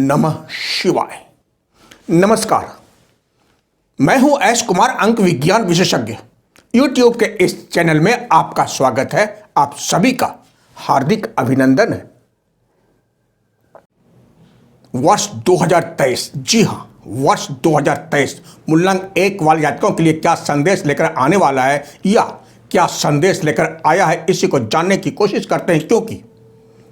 नमः शिवाय। नमस्कार, मैं हूं एस कुमार, अंक विज्ञान विशेषज्ञ। यूट्यूब के इस चैनल में आपका स्वागत है। आप सभी का हार्दिक अभिनंदन है। वर्ष 2023, जी हां, वर्ष 2023 मूलांक 1 वाले जातकों के लिए क्या संदेश लेकर आने वाला है या क्या संदेश लेकर आया है, इसी को जानने की कोशिश करते हैं। क्योंकि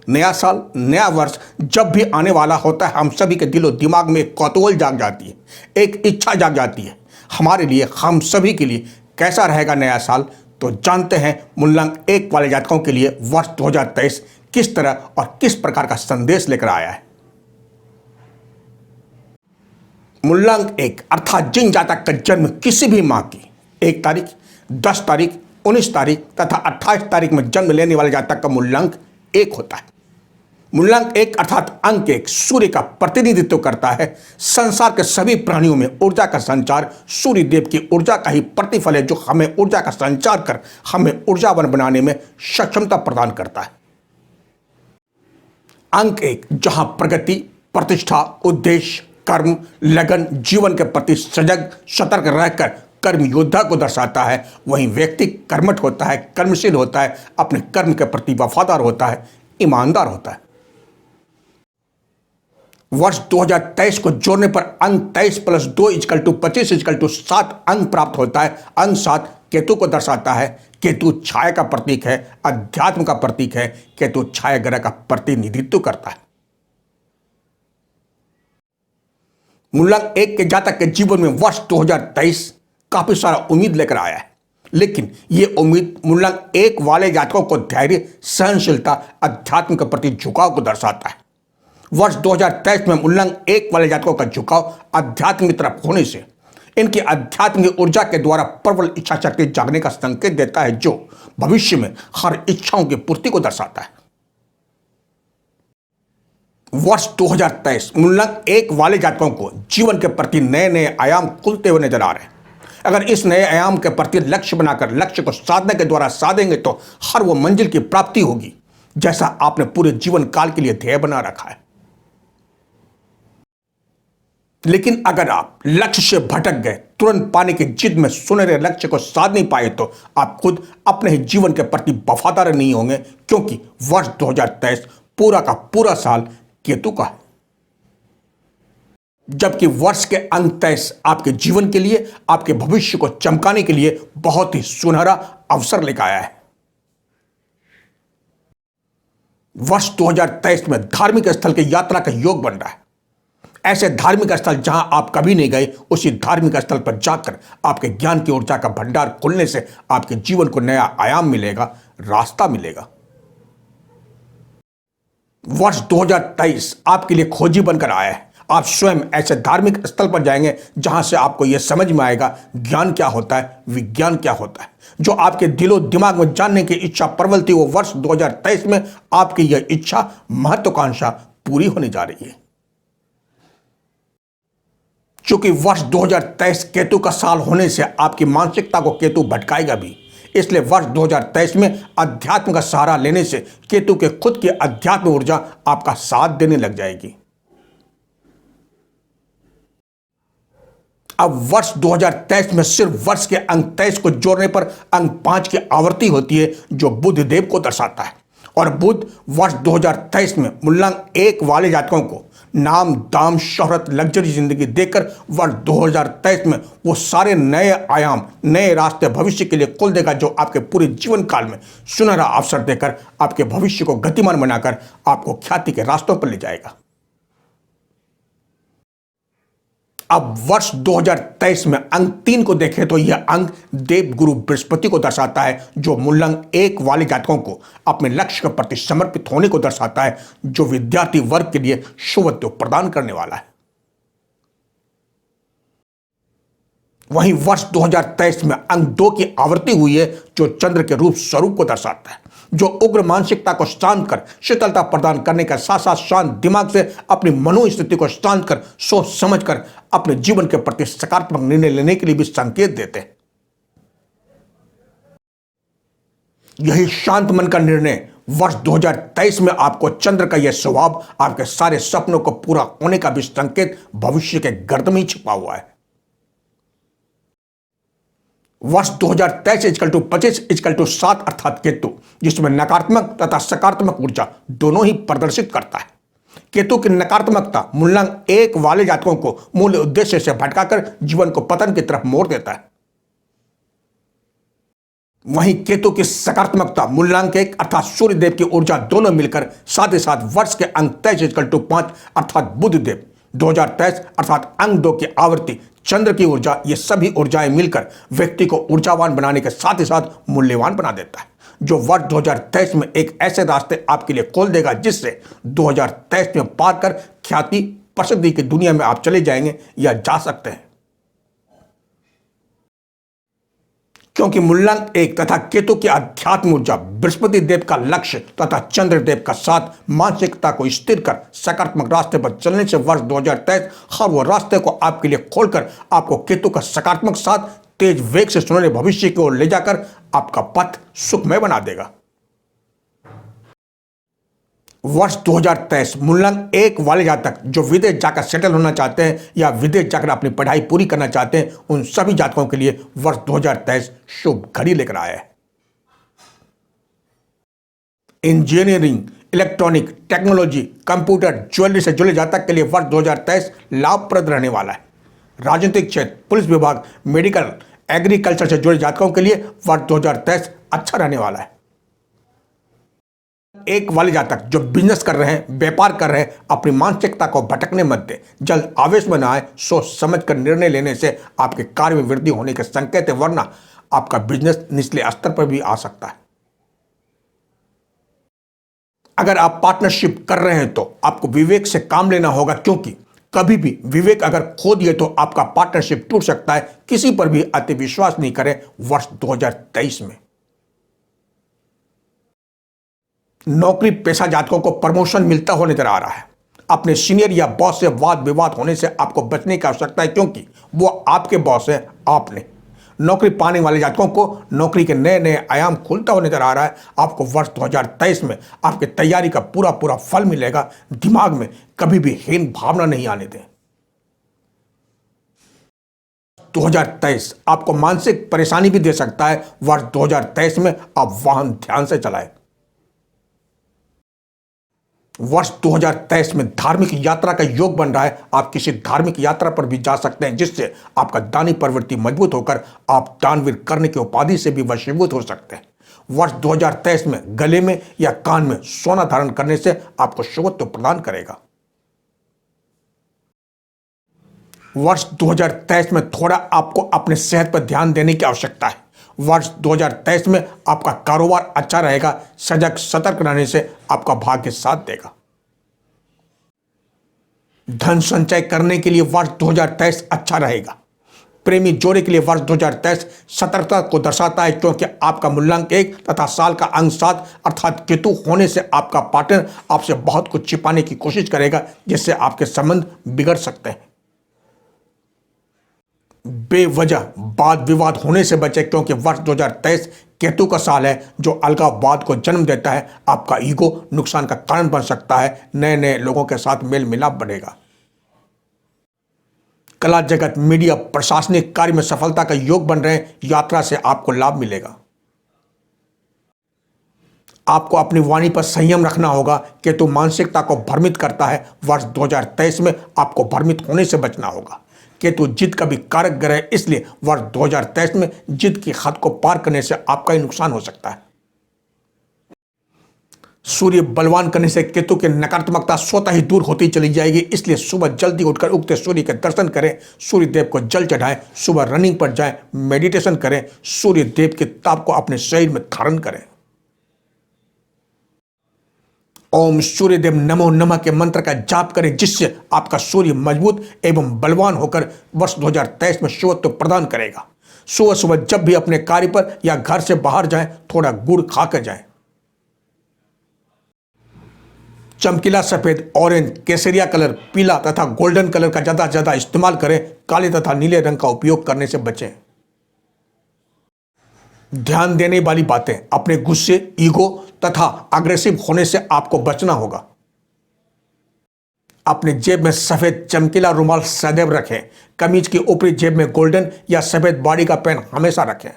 नया साल, नया वर्ष जब भी आने वाला होता है, हम सभी के दिलो दिमाग में एक कौतूहल जाग जाती है, एक इच्छा जाग जाती है हमारे लिए, हम सभी के लिए कैसा रहेगा नया साल। तो जानते हैं मूलांक 1 वाले जातकों के लिए वर्ष 2023 किस तरह और किस प्रकार का संदेश लेकर आया है। मूलांक 1 अर्थात जिन जातक का जन्म किसी भी माह की 1 तारीख, 10 तारीख, 19 तारीख तथा 28 तारीख में जन्म लेने वाले जातक का मूलांक 1 होता है। मूलांक 1 अर्थात अंक 1 सूर्य का प्रतिनिधित्व करता है। संसार के सभी प्राणियों में ऊर्जा का संचार सूर्य देव की ऊर्जा का ही प्रतिफल है, जो हमें ऊर्जा का संचार कर हमें ऊर्जावान बनाने में सक्षमता प्रदान करता है। अंक 1 जहां प्रगति, प्रतिष्ठा, उद्देश्य, कर्म, लगन, जीवन के प्रति सजग सतर्क रहकर कर्म योद्धा को दर्शाता है, वहीं व्यक्ति कर्मठ होता है, कर्मशील होता है, अपने कर्म के प्रति वफादार होता है, ईमानदार होता है। वर्ष 2023 को जोड़ने पर अंक 23 + 2 = 25 = 7 अंक प्राप्त होता है। अंक 7 केतु को दर्शाता है। केतु छाया का प्रतीक है, अध्यात्म का प्रतीक है। केतु छाया ग्रह का प्रतिनिधित्व करता है। मूलांक 1 के जातक के जीवन में वर्ष 2023 काफी सारा उम्मीद लेकर आया है, लेकिन यह उम्मीद मूलांक 1 वाले जातकों को धैर्य, सहनशीलता, अध्यात्म के प्रति झुकाव को दर्शाता है। वर्ष 2023 में मूलांक 1 वाले जातकों का झुकाव अध्यात्म की तरफ होने से इनकी आध्यात्मिक ऊर्जा के द्वारा प्रबल इच्छा शक्ति जागने का संकेत देता है, जो भविष्य में हर इच्छाओं की पूर्ति को दर्शाता है। वर्ष 2023 मूलांक 1 वाले जातकों को जीवन के प्रति नए नए आयाम खुलते हुए नजर आ रहे हैं। अगर इस नए आयाम के प्रति लक्ष्य बनाकर लक्ष्य को साधने के द्वारा साधेंगे तो हर वो मंजिल की प्राप्ति होगी जैसा आपने पूरे जीवन काल के लिए ध्येय बना रखा है। लेकिन अगर आप लक्ष्य से भटक गए, तुरंत पाने की जिद में सुनहरे लक्ष्य को साध नहीं पाए, तो आप खुद अपने ही जीवन के प्रति वफादार नहीं होंगे, क्योंकि वर्ष 2023 पूरा का पूरा साल केतु का है। जबकि वर्ष के अंक 23 आपके जीवन के लिए, आपके भविष्य को चमकाने के लिए बहुत ही सुनहरा अवसर लेकर आया है। वर्ष 2023 में धार्मिक स्थल की यात्रा का योग बन रहा है। ऐसे धार्मिक स्थल जहां आप कभी नहीं गए, उसी धार्मिक स्थल पर जाकर आपके ज्ञान की ऊर्जा का भंडार खुलने से आपके जीवन को नया आयाम मिलेगा, रास्ता मिलेगा। वर्ष 2023 आपके लिए खोजी बनकर आया है। आप स्वयं ऐसे धार्मिक स्थल पर जाएंगे जहां से आपको यह समझ में आएगा ज्ञान क्या होता है, विज्ञान क्या होता है। जो आपके दिलो दिमाग में जानने की इच्छा प्रबल थी, वो वर्ष 2023 में आपकी यह इच्छा, महत्वाकांक्षा पूरी होने जा रही है। चूंकि वर्ष 2023 केतु का साल होने से आपकी मानसिकता को केतु भटकाएगा भी, इसलिए वर्ष 2023 में अध्यात्म का सहारा लेने से केतु के खुद की अध्यात्म ऊर्जा आपका साथ देने लग जाएगी। अब वर्ष 2023 में सिर्फ वर्ष के अंक 23 को जोड़ने पर अंक 5 की आवृत्ति होती है, जो बुध देव को दर्शाता है। और बुध वर्ष 2023 में मूलांक 1 वाले जातकों को नाम, दाम, शोहरत, लग्जरी जिंदगी देकर वर्ष 2023 में वो सारे नए आयाम, नए रास्ते भविष्य के लिए खोल देगा, जो आपके पूरे जीवन काल में सुनहरा अवसर देकर आपके भविष्य को गतिमान बनाकर आपको ख्याति के रास्तों पर ले जाएगा। अब वर्ष 2023 में अंक 3 को देखें तो यह अंक देव गुरु बृहस्पति को दर्शाता है, जो मूलांक 1 वाले जातकों को अपने लक्ष्य के प्रति समर्पित होने को दर्शाता है, जो विद्यार्थी वर्ग के लिए शुभत्व प्रदान करने वाला है। वहीं वर्ष 2023 में अंक 2 की आवृत्ति हुई है, जो चंद्र के रूप स्वरूप को दर्शाता है, जो उग्र मानसिकता को शांत कर शीतलता प्रदान करने का साथ साथ शांत दिमाग से अपनी मनोस्थिति को शांत कर सोच समझ कर अपने जीवन के प्रति सकारात्मक निर्णय लेने के लिए भी संकेत देते हैं। यही शांत मन का निर्णय वर्ष 2023 में आपको चंद्र का यह स्वभाव आपके सारे सपनों को पूरा होने का भी संकेत भविष्य के गर्त में छिपा हुआ है। वर्ष 2023 इक्वल टू 25 इक्वल टू 7 अर्थात केतु, जिसमें नकारात्मक तथा सकारात्मक ऊर्जा दोनों ही प्रदर्शित करता है। केतु की नकारात्मकता मूलांक 1 वाले जातकों को मूल उद्देश्य से भटकाकर जीवन को पतन की तरफ मोड़ देता है। वहीं केतु की सकारात्मकता मूलांक 1 अर्थात सूर्य देव की ऊर्जा दोनों मिलकर साथ ही साथ वर्ष के अंक 23 इक्वल टू 5 अर्थात बुध देव 2023 अर्थात अंक 2 की आवृत्ति चंद्र की ऊर्जा, ये सभी ऊर्जाएं मिलकर व्यक्ति को ऊर्जावान बनाने के साथ ही साथ मूल्यवान बना देता है, जो वर्ष 2023 में एक ऐसे रास्ते आपके लिए खोल देगा जिससे 2023 में पार कर ख्याति प्रसिद्धि की दुनिया में आप चले जाएंगे या जा सकते हैं। क्योंकि मूलांक 1 तथा केतु की अध्यात्म ऊर्जा बृहस्पति देव का लक्ष्य तथा चंद्र देव का साथ मानसिकता को स्थिर कर सकारात्मक रास्ते पर चलने से वर्ष 2023 हर वो रास्ते को आपके लिए खोलकर आपको केतु का सकारात्मक साथ तेज वेग से सुनहरे भविष्य की ओर ले जाकर आपका पथ सुखमय बना देगा। वर्ष 2023 मूलांक 1 वाले जातक जो विदेश जाकर सेटल होना चाहते हैं या विदेश जाकर अपनी पढ़ाई पूरी करना चाहते हैं, उन सभी जातकों के लिए वर्ष 2023 शुभ घड़ी लेकर आया है। Engineering, electronic, technology, computer, jewellery से जुड़े जातक के लिए वर्ष 2023 लाभप्रद रहने वाला है। राजनीतिक क्षेत्र, पुलिस विभाग, मेडिकल, एग्रीकल्चर से जुड़े जातकों के लिए वर्ष 2023 अच्छा रहने वाला है। 1 वाले जातक जो बिजनेस कर रहे हैं, व्यापार कर रहे हैं, अपनी मानसिकता को भटकने मत दे। जल्द आवेश में न आए, सोच समझ कर निर्णय लेने से आपके कार्य में वृद्धि होने के संकेत है, वरना आपका बिजनेस निचले स्तर पर भी आ सकता है। अगर आप पार्टनरशिप कर रहे हैं तो आपको विवेक से काम लेना होगा, क्योंकि कभी भी विवेक अगर खो दिए तो आपका पार्टनरशिप टूट सकता है। किसी पर भी अति विश्वास नहीं करें वर्ष 2023 में। नौकरी पेशा जातकों को प्रमोशन मिलता हुआ नजर आ रहा है। अपने सीनियर या बॉस से वाद विवाद होने से आपको बचने की आवश्यकता है, क्योंकि वो आपके बॉस है, आपने। नौकरी पाने वाले जातकों को नौकरी के नए नए आयाम खुलता हुआ नजर आ रहा है। आपको वर्ष 2023 में आपकी तैयारी का पूरा फल मिलेगा। दिमाग में कभी भी हीन भावना नहीं आने दें। 2023 आपको मानसिक परेशानी भी दे सकता है। वर्ष 2023 में आप वाहन ध्यान से चलाएं। वर्ष 2023 में धार्मिक यात्रा का योग बन रहा है। आप किसी धार्मिक यात्रा पर भी जा सकते हैं, जिससे आपका दानी प्रवृत्ति मजबूत होकर आप दानवीर करने की उपाधि से भी वशीभूत हो सकते हैं। वर्ष 2023 में गले में या कान में सोना धारण करने से आपको शुभत्व प्रदान करेगा। वर्ष 2023 में थोड़ा आपको अपने सेहत पर ध्यान देने की आवश्यकता है। वर्ष 2023 में आपका कारोबार अच्छा रहेगा। सजग सतर्क रहने से आपका भाग्य साथ देगा। धन संचय करने के लिए वर्ष 2023 अच्छा रहेगा। प्रेमी जोड़े के लिए वर्ष 2023 सतर्कता को दर्शाता है, क्योंकि आपका मूलांक 1 तथा साल का अंक 7 अर्थात केतु होने से आपका पार्टनर आपसे बहुत कुछ छिपाने की कोशिश करेगा, जिससे आपके संबंध बिगड़ सकते हैं। बेवजह वाद विवाद होने से बचे, क्योंकि वर्ष 2023 केतु का साल है जो अलगाववाद को जन्म देता है। आपका ईगो नुकसान का कारण बन सकता है। नए नए लोगों के साथ मेल मिलाप बढ़ेगा। कला जगत, मीडिया, प्रशासनिक कार्य में सफलता का योग बन रहे हैं। यात्रा से आपको लाभ मिलेगा। आपको अपनी वाणी पर संयम रखना होगा। केतु मानसिकता को भ्रमित करता है। वर्ष 2023 में आपको भ्रमित होने से बचना होगा। केतु जिद का भी कारक ग्रह है, इसलिए वर्ष 2023 में जिद की हद को पार करने से आपका ही नुकसान हो सकता है। सूर्य बलवान करने से केतु की नकारात्मकता स्वतः ही दूर होती चली जाएगी। इसलिए सुबह जल्दी उठकर उगते सूर्य के दर्शन करें, सूर्य देव को जल चढ़ाएं, सुबह रनिंग पर जाएं, मेडिटेशन करें, सूर्य देव के ताप को अपने शरीर में धारण करें। ओम सूर्यदेव नमो नमः के मंत्र का जाप करें, जिससे आपका सूर्य मजबूत एवं बलवान होकर वर्ष 2023 में शुभत्व प्रदान करेगा। सुबह सुबह जब भी अपने कार्य पर या घर से बाहर जाएं, थोड़ा गुड़ खाकर जाएं। चमकीला सफेद, ऑरेंज, केसरिया कलर, पीला तथा गोल्डन कलर का ज्यादा से ज्यादा इस्तेमाल करें। काले तथा नीले रंग का उपयोग करने से बचें। ध्यान देने वाली बातें, अपने गुस्से, ईगो तथा अग्रेसिव होने से आपको बचना होगा। अपने जेब में सफेद चमकीला रुमाल सदैव रखें। कमीज की ऊपरी जेब में गोल्डन या सफेद बॉडी का पेन हमेशा रखें।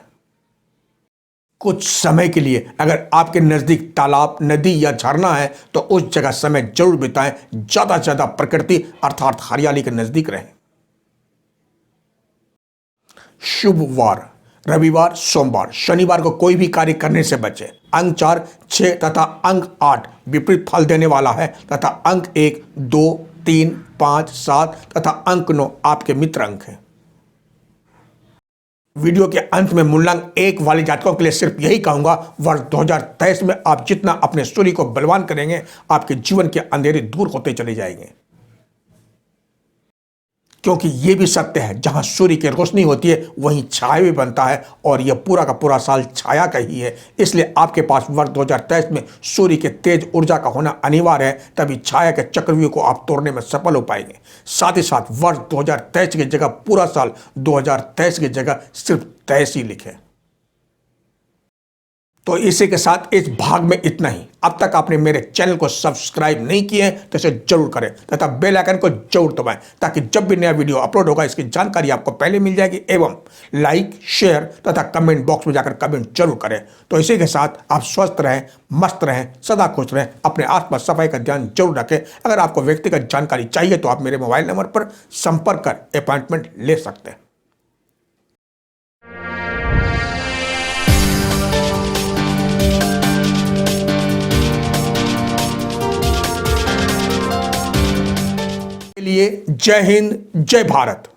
कुछ समय के लिए अगर आपके नजदीक तालाब, नदी या झरना है तो उस जगह समय जरूर बिताएं। ज्यादा से ज्यादा प्रकृति अर्थात हरियाली के नजदीक रहें। शुभ वार रविवार, सोमवार, शनिवार को कोई भी कार्य करने से बचें। अंक 4, 6 तथा अंक 8 विपरीत फल देने वाला है तथा अंक 1, 2, 3, 5, 7 तथा अंक 9 आपके मित्र अंक हैं। वीडियो के अंत में मूलांक 1 वाले जातकों के लिए सिर्फ यही कहूंगा, वर्ष 2023 में आप जितना अपने सूर्य को बलवान करेंगे, आपके जीवन के अंधेरे दूर होते चले जाएंगे। क्योंकि यह भी सत्य है, जहां सूर्य की रोशनी होती है वहीं छाया भी बनता है और यह पूरा का पूरा साल छाया का ही है। इसलिए आपके पास वर्ष 2023 में सूर्य के तेज ऊर्जा का होना अनिवार्य है, तभी छाया के चक्रव्यूह को आप तोड़ने में सफल हो पाएंगे। साथ ही साथ वर्ष 2023 की जगह पूरा साल 2023 की जगह सिर्फ 23 ही लिखें। तो इसी के साथ इस भाग में इतना ही। अब तक आपने मेरे चैनल को सब्सक्राइब नहीं किए हैं तो इसे जरूर करें तथा बेल आइकन को जरूर दबाएं, ताकि जब भी नया वीडियो अपलोड होगा इसकी जानकारी आपको पहले मिल जाएगी। एवं लाइक, शेयर तथा कमेंट बॉक्स में जाकर कमेंट जरूर करें। तो इसी के साथ आप स्वस्थ रहें, मस्त रहें, सदा खुश रहें, अपने आसपास सफाई का ध्यान जरूर रखें। अगर आपको व्यक्तिगत जानकारी चाहिए तो आप मेरे मोबाइल नंबर पर संपर्क कर अपॉइंटमेंट ले सकते हैं। लिए जय हिंद, जय भारत।